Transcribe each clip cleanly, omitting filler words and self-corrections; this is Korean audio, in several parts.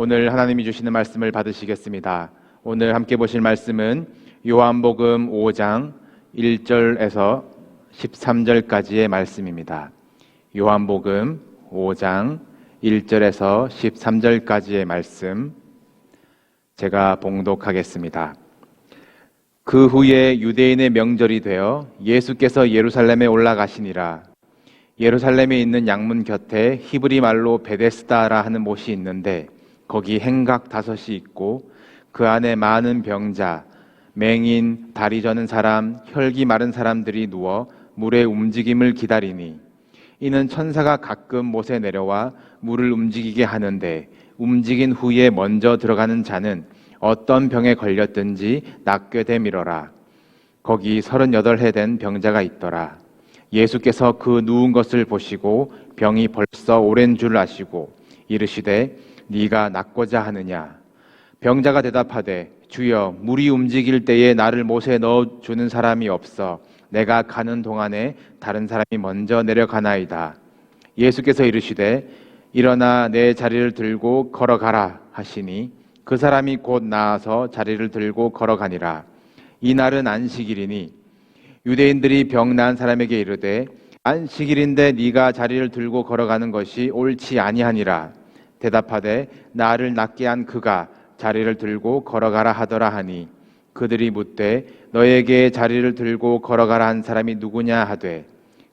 오늘 하나님이 주시는 말씀을 받으시겠습니다. 오늘 함께 보실 말씀은 요한복음 5장 1절에서 13절까지의 말씀입니다. 요한복음 5장 1절에서 13절까지의 말씀 제가 봉독하겠습니다. 그 후에 유대인의 명절이 되어 예수께서 예루살렘에 올라가시니라. 예루살렘에 있는 양문 곁에 히브리 말로 베데스다라 하는 못이 있는데 거기 행각 5이 있고 그 안에 많은 병자, 맹인, 다리 저는 사람, 혈기 마른 사람들이 누워 물의 움직임을 기다리니 이는 천사가 가끔 못에 내려와 물을 움직이게 하는데 움직인 후에 먼저 들어가는 자는 어떤 병에 걸렸든지 낫게 되밀어라. 거기 38해 된 병자가 있더라. 예수께서 그 누운 것을 보시고 병이 벌써 오랜 줄 아시고 이르시되 네가 낫고자 하느냐. 병자가 대답하되 주여 물이 움직일 때에 나를 못에 넣어주는 사람이 없어 내가 가는 동안에 다른 사람이 먼저 내려가나이다. 예수께서 이르시되 일어나 내 자리를 들고 걸어가라 하시니 그 사람이 곧 나아서 자리를 들고 걸어가니라. 이날은 안식일이니 유대인들이 병 나은 사람에게 이르되 안식일인데 네가 자리를 들고 걸어가는 것이 옳지 아니하니라. 대답하되 나를 낫게 한 그가 자리를 들고 걸어가라 하더라 하니 그들이 묻되 너에게 자리를 들고 걸어가라 한 사람이 누구냐 하되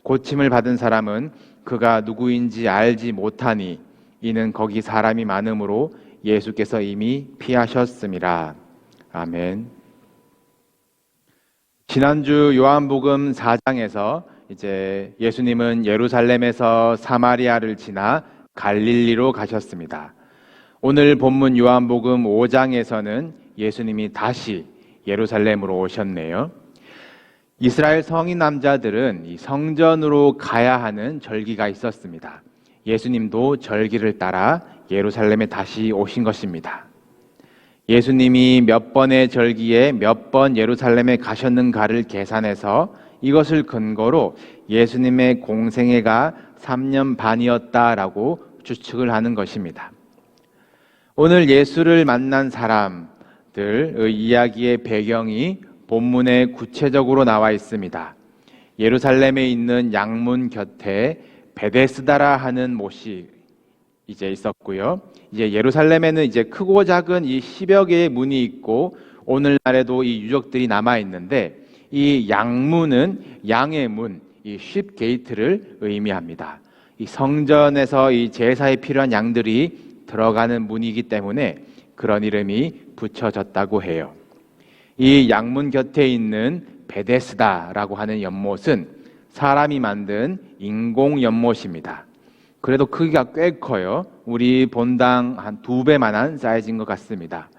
고침을 받은 사람은 그가 누구인지 알지 못하니 이는 거기 사람이 많으므로 예수께서 이미 피하셨음이라. 아멘. 지난주 요한복음 4장에서 이제 예수님은 예루살렘에서 사마리아를 지나 갈릴리로 가셨습니다. 오늘 본문 요한복음 5장에서는 예수님이 다시 예루살렘으로 오셨네요. 이스라엘 성인 남자들은 이 성전으로 가야 하는 절기가 있었습니다. 예수님도 절기를 따라 예루살렘에 다시 오신 것입니다. 예수님이 몇 번의 절기에 몇 번 예루살렘에 가셨는가를 계산해서 이것을 근거로 예수님의 공생애가 3년 반이었다라고 추측을 하는 것입니다. 오늘 예수를 만난 사람들의 이야기의 배경이 본문에 구체적으로 나와 있습니다. 예루살렘에 있는 양문 곁에 베데스다라 하는 못이 이제 있었고요. 이제 예루살렘에는 이제 크고 작은 이 10여 개의 문이 있고 오늘날에도 이 유적들이 남아 있는데 이 양문은 양의 문, 이 쉽 게이트를 의미합니다. 이 성전에서 이 제사에 필요한 양들이 들어가는 문이기 때문에 그런 이름이 붙여졌다고 해요. 이 양문 곁에 있는 베데스다라고 하는 연못은 사람이 만든 인공 연못입니다. 그래도 크기가 꽤 커요. 우리 본당 한 2배만한 사이즈인 것 같습니다.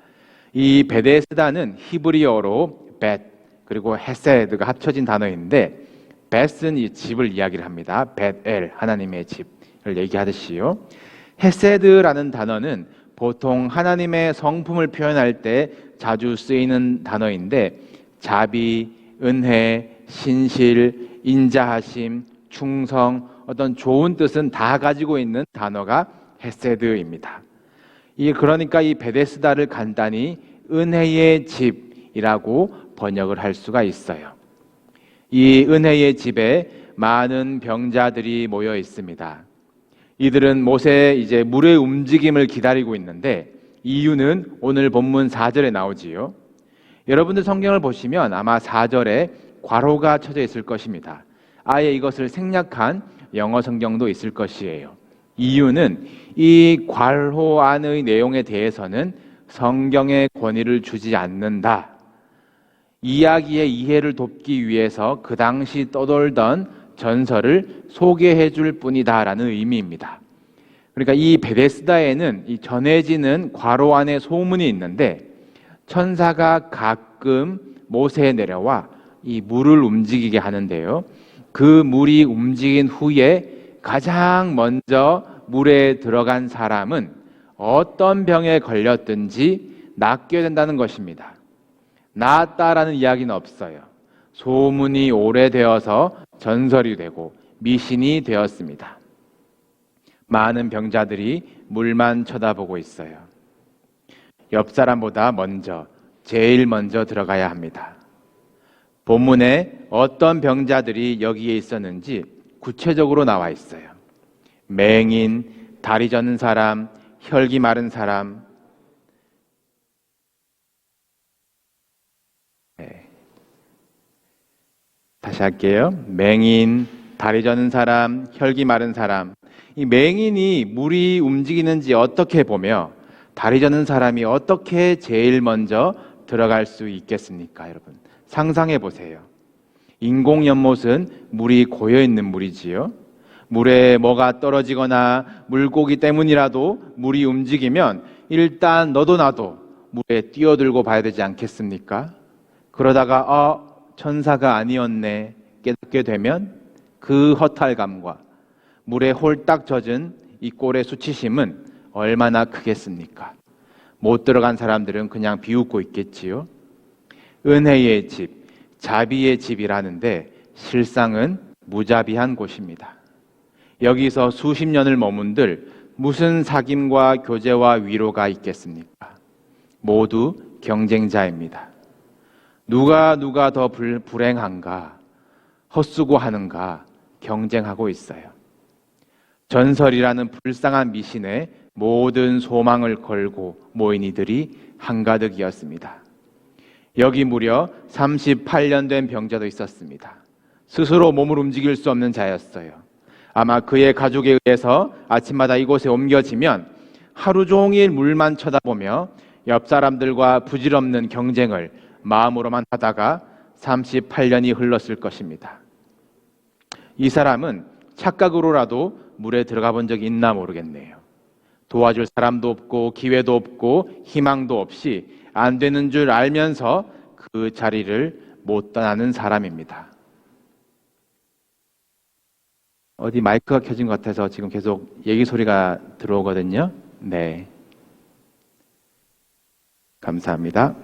이 베데스다는 히브리어로 벳 그리고 헤세드가 합쳐진 단어인데 벳은 이 집을 이야기를 합니다. 벳엘 하나님의 집을 얘기하듯이요. 헤세드라는 단어는 보통 하나님의 성품을 표현할 때 자주 쓰이는 단어인데 자비, 은혜, 신실, 인자하심, 충성 어떤 좋은 뜻은 다 가지고 있는 단어가 헤세드입니다. 그러니까 이 베데스다를 간단히 은혜의 집이라고 번역을 할 수가 있어요. 이 은혜의 집에 많은 병자들이 모여 있습니다. 이들은 못의 이제 물의 움직임을 기다리고 있는데 이유는 오늘 본문 4절에 나오지요. 여러분들 성경을 보시면 아마 4절에 괄호가 쳐져 있을 것입니다. 아예 이것을 생략한 영어 성경도 있을 것이에요. 이유는 이 괄호 안의 내용에 대해서는 성경의 권위를 주지 않는다. 이야기의 이해를 돕기 위해서 그 당시 떠돌던 전설을 소개해 줄 뿐이다라는 의미입니다. 그러니까 이 베데스다에는 이 전해지는 괄호 안에 소문이 있는데 천사가 가끔 못에 내려와 이 물을 움직이게 하는데요. 그 물이 움직인 후에 가장 먼저 물에 들어간 사람은 어떤 병에 걸렸든지 낫게 된다는 것입니다. 낫다라는 이야기는 없어요. 소문이 오래되어서 전설이 되고 미신이 되었습니다. 많은 병자들이 물만 쳐다보고 있어요. 옆 사람보다 먼저, 제일 먼저 들어가야 합니다. 본문에 어떤 병자들이 여기에 있었는지 구체적으로 나와 있어요. 맹인, 다리 저는 사람, 혈기 마른 사람. 네. 다시 할게요. 맹인, 다리 저는 사람, 혈기 마른 사람. 이 맹인이 물이 움직이는지 어떻게 보며 다리 저는 사람이 어떻게 제일 먼저 들어갈 수 있겠습니까, 여러분? 상상해 보세요. 인공 연못은 물이 고여 있는 물이지요. 물에 뭐가 떨어지거나 물고기 때문이라도 물이 움직이면 일단 너도 나도 물에 뛰어들고 봐야 되지 않겠습니까? 그러다가 천사가 아니었네 깨닫게 되면 그 허탈감과 물에 홀딱 젖은 이 꼴의 수치심은 얼마나 크겠습니까? 못 들어간 사람들은 그냥 비웃고 있겠지요. 은혜의 집, 자비의 집이라는데 실상은 무자비한 곳입니다. 여기서 수십 년을 머문들 무슨 사귐과 교제와 위로가 있겠습니까? 모두 경쟁자입니다. 누가 더 불행한가, 헛수고하는가 경쟁하고 있어요. 전설이라는 불쌍한 미신에 모든 소망을 걸고 모인 이들이 한가득이었습니다. 여기 무려 38년 된 병자도 있었습니다. 스스로 몸을 움직일 수 없는 자였어요. 아마 그의 가족에 의해서 아침마다 이곳에 옮겨지면 하루 종일 물만 쳐다보며 옆 사람들과 부질없는 경쟁을 마음으로만 하다가 38년이 흘렀을 것입니다. 이 사람은 착각으로라도 물에 들어가 본 적이 있나 모르겠네요. 도와줄 사람도 없고 기회도 없고 희망도 없이 안 되는 줄 알면서 그 자리를 못 떠나는 사람입니다. 어디 마이크가 켜진 것 같아서 지금 계속 얘기 소리가 들어오거든요. 네. 감사합니다.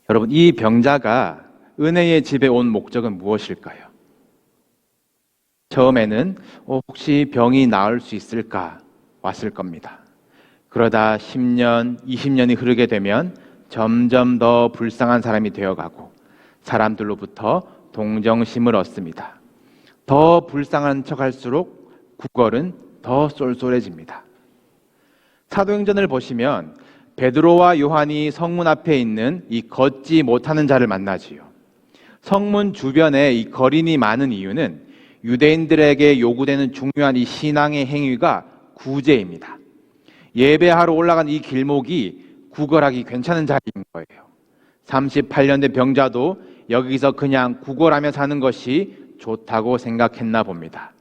여러분, 이 병자가 은혜의 집에 온 목적은 무엇일까요? 처음에는 혹시 병이 나을 수 있을까 왔을 겁니다. 그러다 10년, 20년이 흐르게 되면 점점 더 불쌍한 사람이 되어가고 사람들로부터 동정심을 얻습니다. 더 불쌍한 척할수록 구걸은 더 쏠쏠해집니다. 사도행전을 보시면 베드로와 요한이 성문 앞에 있는 이 걷지 못하는 자를 만나지요. 성문 주변에 이 거린이 많은 이유는 유대인들에게 요구되는 중요한 이 신앙의 행위가 구제입니다. 예배하러 올라간 이 길목이 구걸하기 괜찮은 자리인 거예요. 38년 된 병자도 여기서 그냥 구걸하며 사는 것이 좋다고 생각했나 봅니다.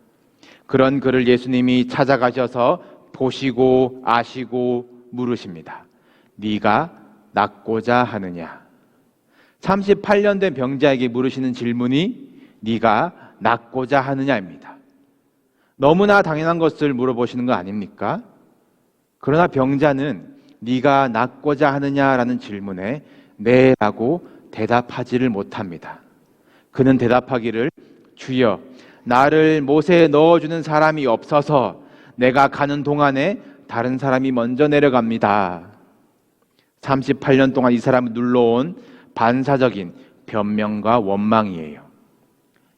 그런 그를 예수님이 찾아가셔서 보시고 아시고 물으십니다. 네가 낫고자 하느냐? 38년 된 병자에게 물으시는 질문이 네가 낫고자 하느냐입니다. 너무나 당연한 것을 물어보시는 거 아닙니까? 그러나 병자는 네가 낫고자 하느냐라는 질문에 네라고 대답하지를 못합니다. 그는 대답하기를 주여, 나를 못에 넣어주는 사람이 없어서 내가 가는 동안에 다른 사람이 먼저 내려갑니다. 38년 동안 이 사람을 눌러온 반사적인 변명과 원망이에요.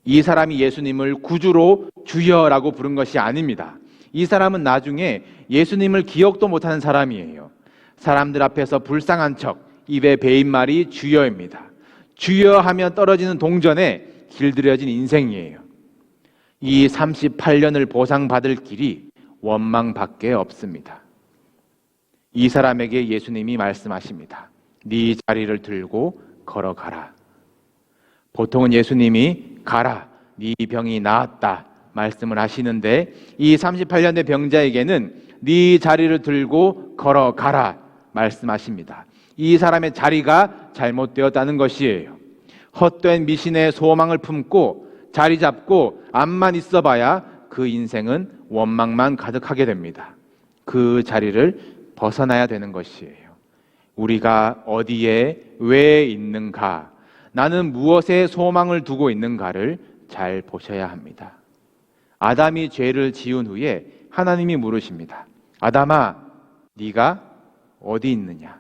이 사람이 예수님을 구주로 주여라고 부른 것이 아닙니다. 이 사람은 나중에 예수님을 기억도 못하는 사람이에요. 사람들 앞에서 불쌍한 척, 입에 베인 말이 주여입니다. 주여 하면 떨어지는 동전에 길들여진 인생이에요. 이 38년을 보상받을 길이 원망밖에 없습니다. 이 사람에게 예수님이 말씀하십니다. 네 자리를 들고 걸어가라. 보통은 예수님이 가라, 네 병이 나았다 말씀을 하시는데 이 38년 된 병자에게는 네 자리를 들고 걸어가라 말씀하십니다. 이 사람의 자리가 잘못되었다는 것이에요. 헛된 미신의 소망을 품고 자리 잡고 앞만 있어봐야 그 인생은 원망만 가득하게 됩니다. 그 자리를 벗어나야 되는 것이에요. 우리가 어디에 왜 있는가, 나는 무엇에 소망을 두고 있는가를 잘 보셔야 합니다. 아담이 죄를 지은 후에 하나님이 물으십니다. 아담아, 네가 어디 있느냐?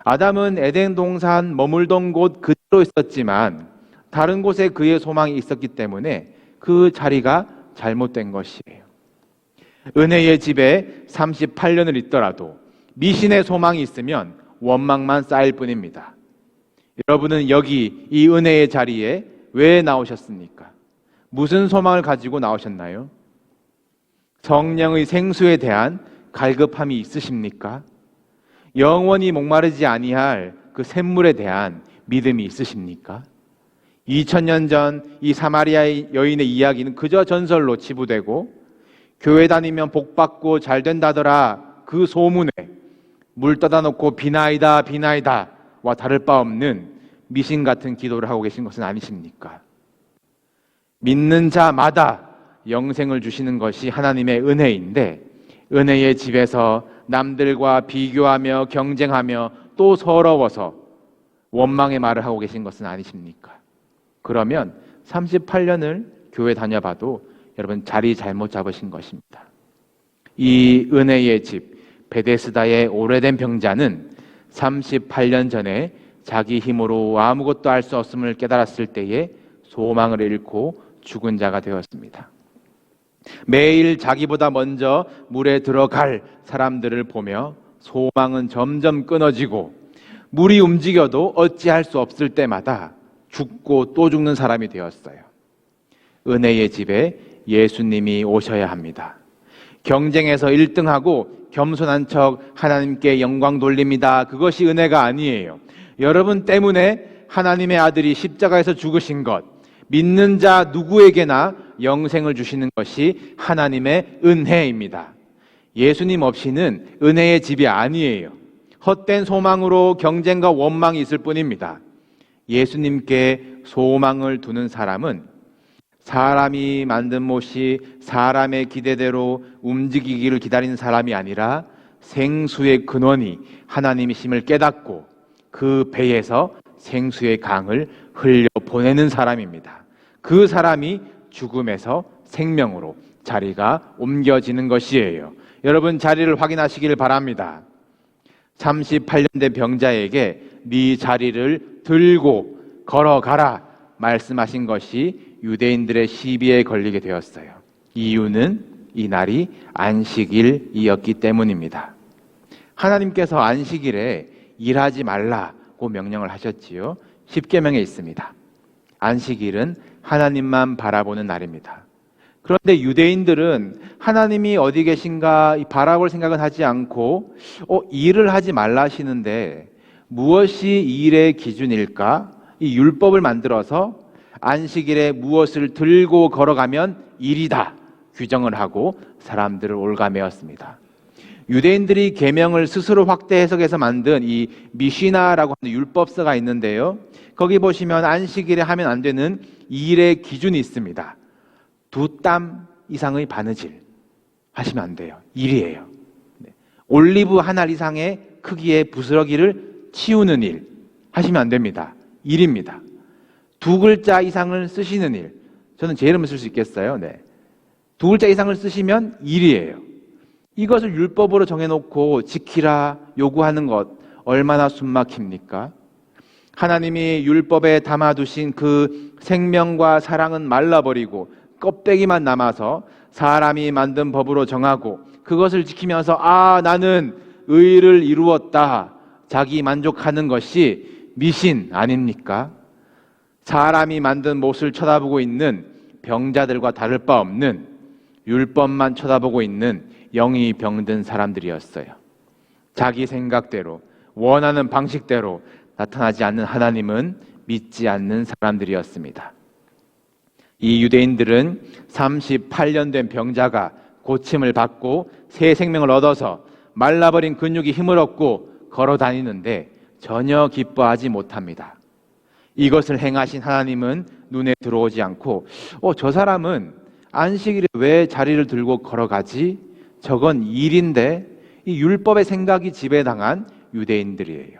아담은 에덴 동산 머물던 곳 그대로 있었지만 다른 곳에 그의 소망이 있었기 때문에 그 자리가 잘못된 것이에요. 은혜의 집에 38년을 있더라도 미신의 소망이 있으면 원망만 쌓일 뿐입니다. 여러분은 여기 이 은혜의 자리에 왜 나오셨습니까? 무슨 소망을 가지고 나오셨나요? 성령의 생수에 대한 갈급함이 있으십니까? 영원히 목마르지 아니할 그 샘물에 대한 믿음이 있으십니까? 2000년 전 이 사마리아 여인의 이야기는 그저 전설로 치부되고 교회 다니면 복받고 잘 된다더라 그 소문에 물 떠다 놓고 비나이다 비나이다와 다를 바 없는 미신 같은 기도를 하고 계신 것은 아니십니까? 믿는 자마다 영생을 주시는 것이 하나님의 은혜인데 은혜의 집에서 남들과 비교하며 경쟁하며 또 서러워서 원망의 말을 하고 계신 것은 아니십니까? 그러면 38년을 교회 다녀봐도 여러분 자리 잘못 잡으신 것입니다. 이 은혜의 집 베데스다의 오래된 병자는 38년 전에 자기 힘으로 아무것도 할 수 없음을 깨달았을 때에 소망을 잃고 죽은 자가 되었습니다. 매일 자기보다 먼저 물에 들어갈 사람들을 보며 소망은 점점 끊어지고 물이 움직여도 어찌할 수 없을 때마다 죽고 또 죽는 사람이 되었어요. 은혜의 집에 예수님이 오셔야 합니다. 경쟁에서 1등하고 겸손한 척 하나님께 영광 돌립니다. 그것이 은혜가 아니에요. 여러분 때문에 하나님의 아들이 십자가에서 죽으신 것, 믿는 자 누구에게나 영생을 주시는 것이 하나님의 은혜입니다. 예수님 없이는 은혜의 집이 아니에요. 헛된 소망으로 경쟁과 원망이 있을 뿐입니다. 예수님께 소망을 두는 사람은 사람이 만든 못이 사람의 기대대로 움직이기를 기다리는 사람이 아니라 생수의 근원이 하나님이심을 깨닫고 그 배에서 생수의 강을 흘려보내는 사람입니다. 그 사람이 죽음에서 생명으로 자리가 옮겨지는 것이에요. 여러분 자리를 확인하시길 바랍니다. 38년 된 병자에게 네 자리를 들고 걸어가라 말씀하신 것이 유대인들의 시비에 걸리게 되었어요. 이유는 이 날이 안식일이었기 때문입니다. 하나님께서 안식일에 일하지 말라고 명령을 하셨지요. 십계명에 있습니다. 안식일은 하나님만 바라보는 날입니다. 그런데 유대인들은 하나님이 어디 계신가 바라볼 생각은 하지 않고 일을 하지 말라 하시는데 무엇이 일의 기준일까? 이 율법을 만들어서 안식일에 무엇을 들고 걸어가면 일이다 규정을 하고 사람들을 올가매었습니다. 유대인들이 계명을 스스로 확대 해석해서 만든 이 미시나라고 하는 율법서가 있는데요. 거기 보시면 안식일에 하면 안 되는 일의 기준이 있습니다. 2땀 이상의 바느질 하시면 안 돼요. 일이에요. 올리브 한 알 이상의 크기의 부스러기를 치우는 일 하시면 안 됩니다. 일입니다. 2글자 이상을 쓰시는 일, 저는 제 이름을 쓸 수 있겠어요? 네. 2글자 이상을 쓰시면 일이에요. 이것을 율법으로 정해놓고 지키라 요구하는 것 얼마나 숨막힙니까? 하나님이 율법에 담아두신 그 생명과 사랑은 말라버리고 껍데기만 남아서 사람이 만든 법으로 정하고 그것을 지키면서 나는 의를 이루었다 자기 만족하는 것이 미신 아닙니까? 사람이 만든 못을 쳐다보고 있는 병자들과 다를 바 없는 율법만 쳐다보고 있는 영이 병든 사람들이었어요. 자기 생각대로 원하는 방식대로 나타나지 않는 하나님은 믿지 않는 사람들이었습니다. 이 유대인들은 38년 된 병자가 고침을 받고 새 생명을 얻어서 말라버린 근육이 힘을 얻고 걸어 다니는데 전혀 기뻐하지 못합니다. 이것을 행하신 하나님은 눈에 들어오지 않고 저 사람은 안식일에 왜 자리를 들고 걸어가지? 저건 일인데 이 율법의 생각이 지배당한 유대인들이에요.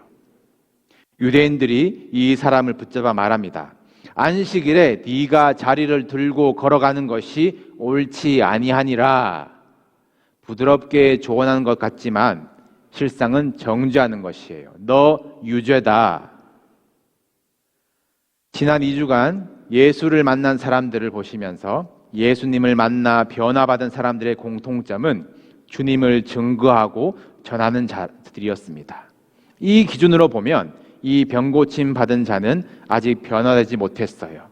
유대인들이 이 사람을 붙잡아 말합니다. 안식일에 네가 자리를 들고 걸어가는 것이 옳지 아니하니라. 부드럽게 조언하는 것 같지만 실상은 정죄하는 것이에요. 너 유죄다. 지난 2주간 예수를 만난 사람들을 보시면서 예수님을 만나 변화받은 사람들의 공통점은 주님을 증거하고 전하는 자들이었습니다. 이 기준으로 보면 이 병고침 받은 자는 아직 변화되지 못했어요.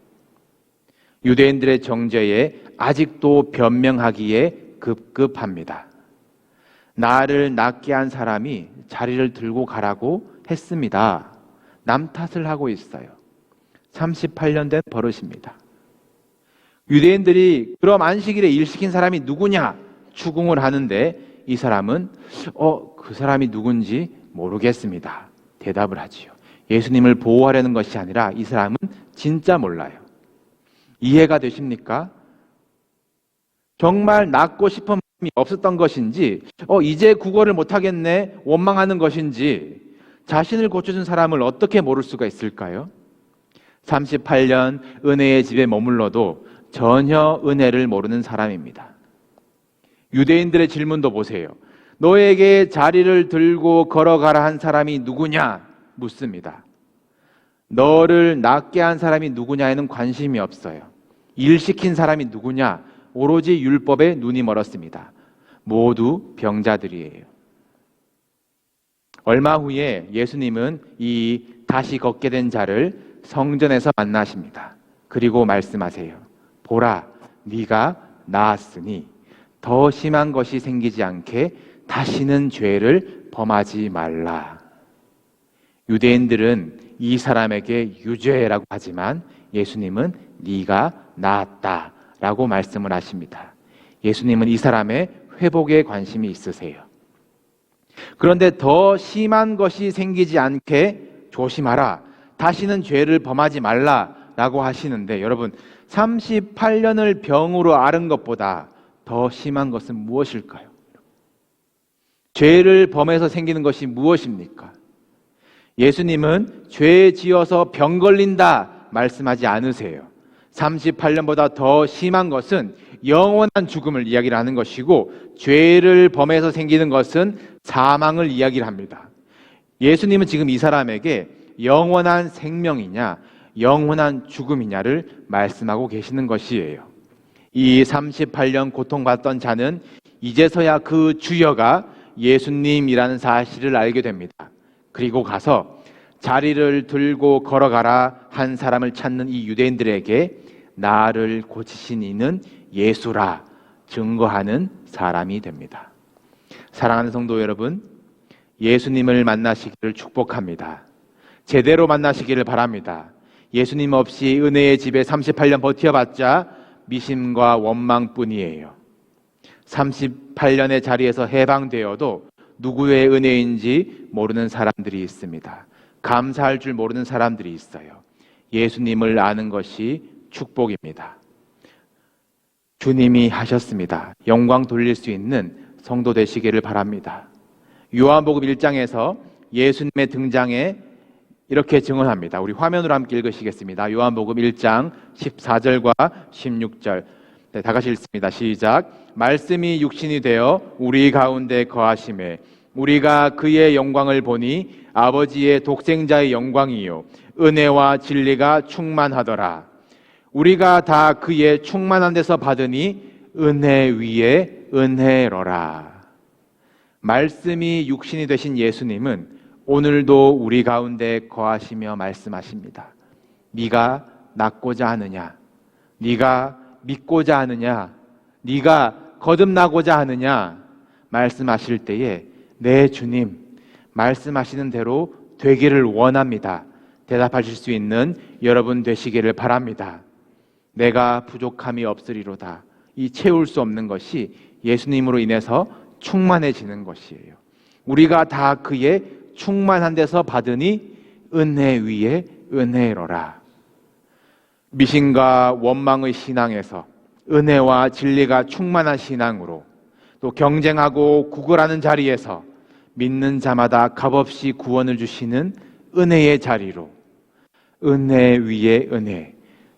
유대인들의 정죄에 아직도 변명하기에 급급합니다. 나를 낫게 한 사람이 자리를 들고 가라고 했습니다. 남 탓을 하고 있어요. 38년 된 버릇입니다. 유대인들이 그럼 안식일에 일 시킨 사람이 누구냐 추궁을 하는데 이 사람은 그 사람이 누군지 모르겠습니다. 대답을 하지요. 예수님을 보호하려는 것이 아니라 이 사람은 진짜 몰라요. 이해가 되십니까? 정말 낫고 싶은 마음이 없었던 것인지 이제 구걸을 못하겠네 원망하는 것인지 자신을 고쳐준 사람을 어떻게 모를 수가 있을까요? 38년 은혜의 집에 머물러도 전혀 은혜를 모르는 사람입니다. 유대인들의 질문도 보세요. 너에게 자리를 들고 걸어가라 한 사람이 누구냐? 묻습니다. 너를 낫게 한 사람이 누구냐에는 관심이 없어요. 일 시킨 사람이 누구냐? 오로지 율법에 눈이 멀었습니다. 모두 병자들이에요. 얼마 후에 예수님은 이 다시 걷게 된 자를 성전에서 만나십니다. 그리고 말씀하세요. 보라, 네가 나았으니 더 심한 것이 생기지 않게 다시는 죄를 범하지 말라. 유대인들은 이 사람에게 유죄라고 하지만 예수님은 네가 나았다라고 말씀을 하십니다. 예수님은 이 사람의 회복에 관심이 있으세요. 그런데 더 심한 것이 생기지 않게 조심하라. 다시는 죄를 범하지 말라라고 하시는데 여러분 38년을 병으로 앓은 것보다 더 심한 것은 무엇일까요? 죄를 범해서 생기는 것이 무엇입니까? 예수님은 죄 지어서 병 걸린다 말씀하지 않으세요. 38년보다 더 심한 것은 영원한 죽음을 이야기를 하는 것이고 죄를 범해서 생기는 것은 사망을 이야기를 합니다. 예수님은 지금 이 사람에게 영원한 생명이냐 영원한 죽음이냐를 말씀하고 계시는 것이에요. 이 38년 고통받던 자는 이제서야 그 주여가 예수님이라는 사실을 알게 됩니다. 그리고 가서 자리를 들고 걸어가라 한 사람을 찾는 이 유대인들에게 나를 고치신 이는 예수라 증거하는 사람이 됩니다. 사랑하는 성도 여러분, 예수님을 만나시기를 축복합니다. 제대로 만나시기를 바랍니다. 예수님 없이 은혜의 집에 38년 버텨봤자 미심과 원망뿐이에요. 38년의 자리에서 해방되어도 누구의 은혜인지 모르는 사람들이 있습니다. 감사할 줄 모르는 사람들이 있어요. 예수님을 아는 것이 축복입니다. 주님이 하셨습니다. 영광 돌릴 수 있는 성도 되시기를 바랍니다. 요한복음 1장에서 예수님의 등장에 이렇게 증언합니다. 우리 화면으로 함께 읽으시겠습니다. 요한복음 1장 14절과 16절. 네, 다 같이 읽습니다. 시작. 말씀이 육신이 되어 우리 가운데 거하심에 우리가 그의 영광을 보니 아버지의 독생자의 영광이요 은혜와 진리가 충만하더라. 우리가 다 그의 충만한 데서 받으니 은혜 위에 은혜로라. 말씀이 육신이 되신 예수님은 오늘도 우리 가운데 거하시며 말씀하십니다. 네가 낫고자 하느냐? 네가 믿고자 하느냐? 네가 거듭나고자 하느냐? 말씀하실 때에 네 주님 말씀하시는 대로 되기를 원합니다. 대답하실 수 있는 여러분 되시기를 바랍니다. 내가 부족함이 없으리로다. 이 채울 수 없는 것이 예수님으로 인해서 충만해지는 것이에요. 우리가 다 그의 충만한 데서 받으니 은혜 위에 은혜로라. 미신과 원망의 신앙에서 은혜와 진리가 충만한 신앙으로 또 경쟁하고 구걸하는 자리에서 믿는 자마다 값없이 구원을 주시는 은혜의 자리로 은혜 위에 은혜,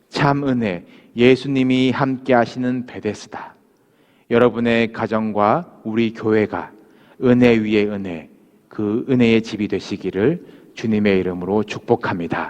참 은혜, 예수님이 함께 하시는 베데스다. 여러분의 가정과 우리 교회가 은혜 위에 은혜, 그 은혜의 집이 되시기를 주님의 이름으로 축복합니다.